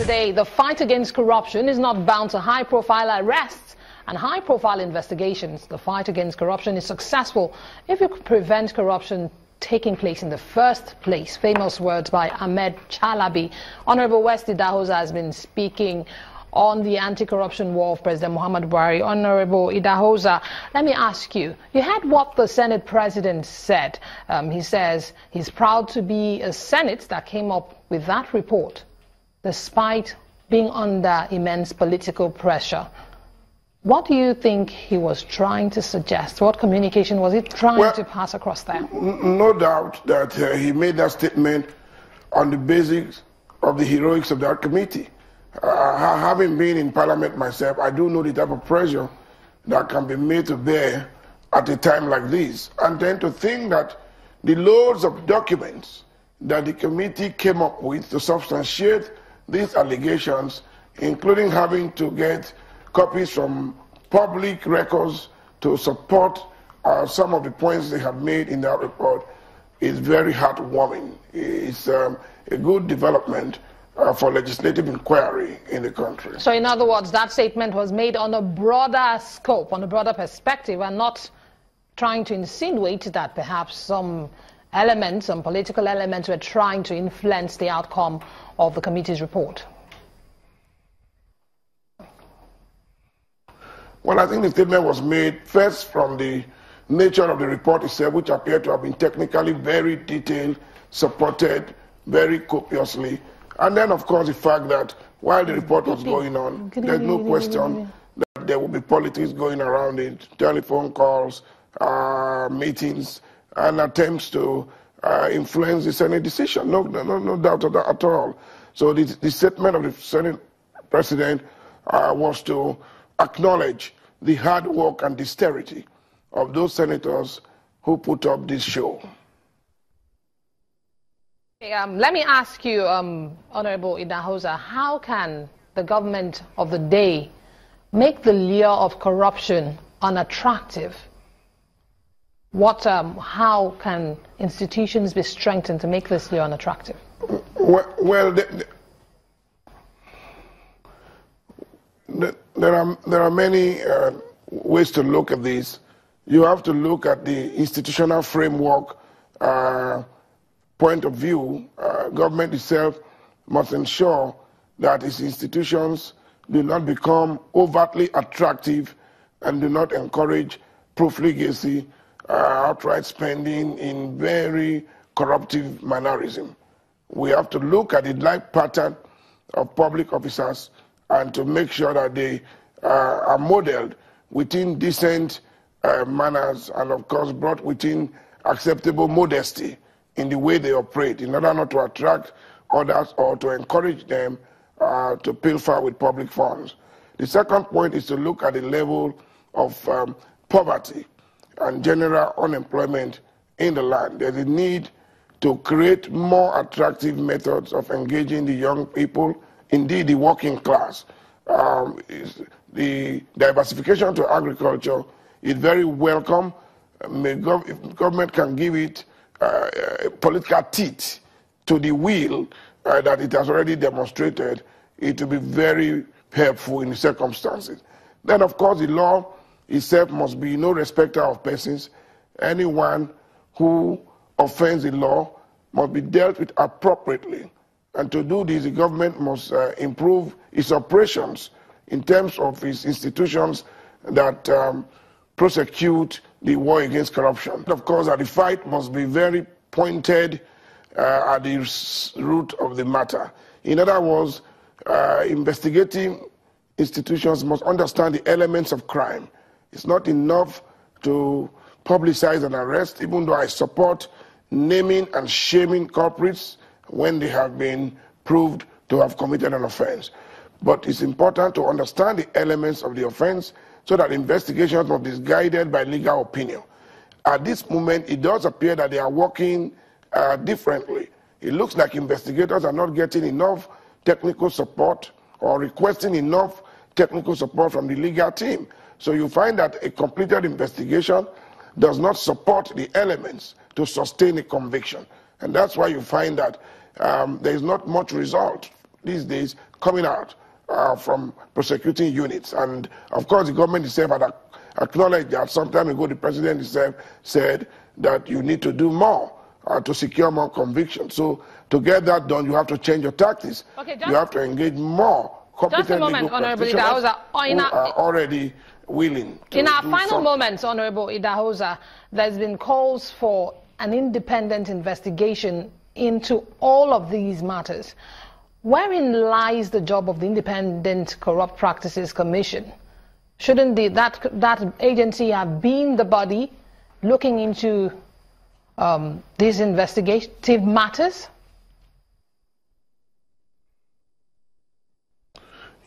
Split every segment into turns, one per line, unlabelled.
Today, the fight against corruption is not bound to high-profile arrests and high-profile investigations. The fight against corruption is successful if you prevent corruption taking place in the first place. Famous words by Ahmed Chalabi. Honorable West Idahosa has been speaking on the anti-corruption war of President Muhammad Buhari. Honorable Idahosa, let me ask you, you heard what the Senate President said. He says he's proud to be a Senate that came up with that report, despite being under immense political pressure. What do you think he was trying to suggest? What communication was he trying to pass across there?
No doubt that he made that statement on the basis of the heroics of that committee. Having been in Parliament myself, I do know the type of pressure that can be made to bear at a time like this. And then to think that the loads of documents that the committee came up with to substantiate these allegations, including having to get copies from public records to support some of the points they have made in that report, is very heartwarming. It's a good development for legislative inquiry in the country.
So in other words, that statement was made on a broader scope, on a broader perspective, and not trying to insinuate that perhaps some elements, some political elements were trying to influence the outcome of the committee's report.
Well, I think the statement was made first from the nature of the report itself, which appeared to have been technically very detailed, supported very copiously. And then, of course, the fact that while the report was going on, there's no question that there will be politics going around it, telephone calls, meetings, and attempts to influence the Senate decision. No doubt at all. So the statement of the Senate President was to acknowledge the hard work and dexterity of those senators who put up this show.
Let me ask you, Honorable Idahosa, how can the government of the day make the lure of corruption unattractive? How can institutions be strengthened to make this lure unattractive?
Well, there are many ways to look at this. You have to look at the institutional framework point of view. Government itself must ensure that its institutions do not become overtly attractive and do not encourage profligacy, outright spending in very corruptive mannerism. We have to look at the life pattern of public officers and to make sure that they are modeled within decent manners and, of course, brought within acceptable modesty in the way they operate, in order not to attract others or to encourage them to pilfer with public funds. The second point is to look at the level of poverty and general unemployment in the land. There's a need to create more attractive methods of engaging the young people, indeed the working class. The diversification to agriculture is very welcome. If government can give it political teeth to the wheel that it has already demonstrated, it will be very helpful in the circumstances. Then, of course, the law itself must be no respecter of persons. Anyone who offends the law must be dealt with appropriately. And to do this, the government must improve its operations in terms of its institutions that prosecute the war against corruption. Of course, the fight must be very pointed at the root of the matter. In other words, investigating institutions must understand the elements of crime. It's not enough to publicize an arrest, even though I support naming and shaming culprits when they have been proved to have committed an offense. But it's important to understand the elements of the offense so that investigations must be guided by legal opinion. At this moment, it does appear that they are working differently. It looks like investigators are not getting enough technical support or requesting enough technical support from the legal team. So you find that a completed investigation does not support the elements to sustain a conviction. And that's why you find that there is not much result these days coming out from prosecuting units. And of course, the government itself had acknowledged that. Some time ago, the president himself said that you need to do more to secure more convictions. So to get that done, you have to change your tactics.
Okay,
you have to engage more competent legal practitioners who are already willing to
in our
do
final
something.
moments, Honorable Idahosa, there's been calls for an independent investigation into all of these matters. Wherein lies the job of the Independent Corrupt Practices Commission? Shouldn't that agency have been the body looking into these investigative matters?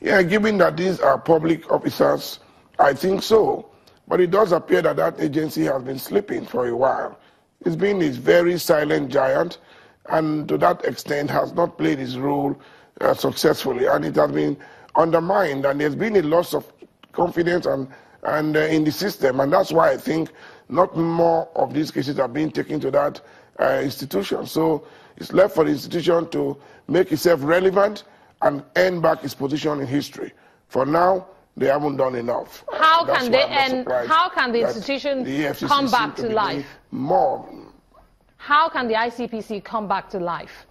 Yeah, given that these are public officers, I think so. But it does appear that that agency has been sleeping for a while. It's been this very silent giant, and to that extent has not played its role successfully, and it has been undermined, and there's been a loss of confidence and in the system, and that's why I think not more of these cases are being taken to that institution. So it's left for the institution to make itself relevant and earn back its position in history. For now, they haven't done enough.
How can they end? How can the institution come back to life?
More.
How can the ICPC come back to life?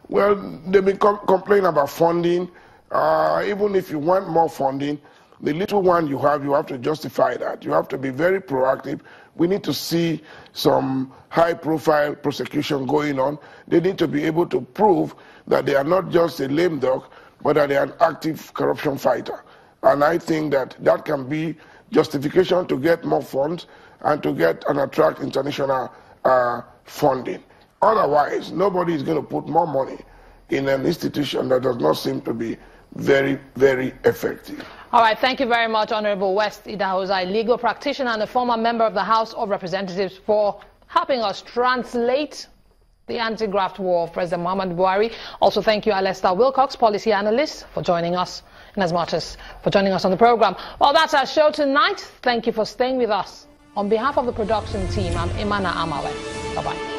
Well, they've been complaining about funding. Even if you want more funding, the little one you have to justify that. You have to be very proactive. We need to see some high-profile prosecution going on. They need to be able to prove that they are not just a lame duck, but that they are an active corruption fighter. And I think that that can be justification to get more funds and to get and attract international funding. Otherwise, nobody is going to put more money in an institution that does not seem to be very, very effective.
All right, thank you very much, Honorable West Idahosa, a legal practitioner and a former member of the House of Representatives, for helping us translate the anti-graft war of President Muhammadu Buhari. Also, thank you, Alester Wilcox, policy analyst, for joining us, and as much as for joining us on the program. Well, that's our show tonight. Thank you for staying with us. On behalf of the production team, I'm Imana Amawe. Bye-bye.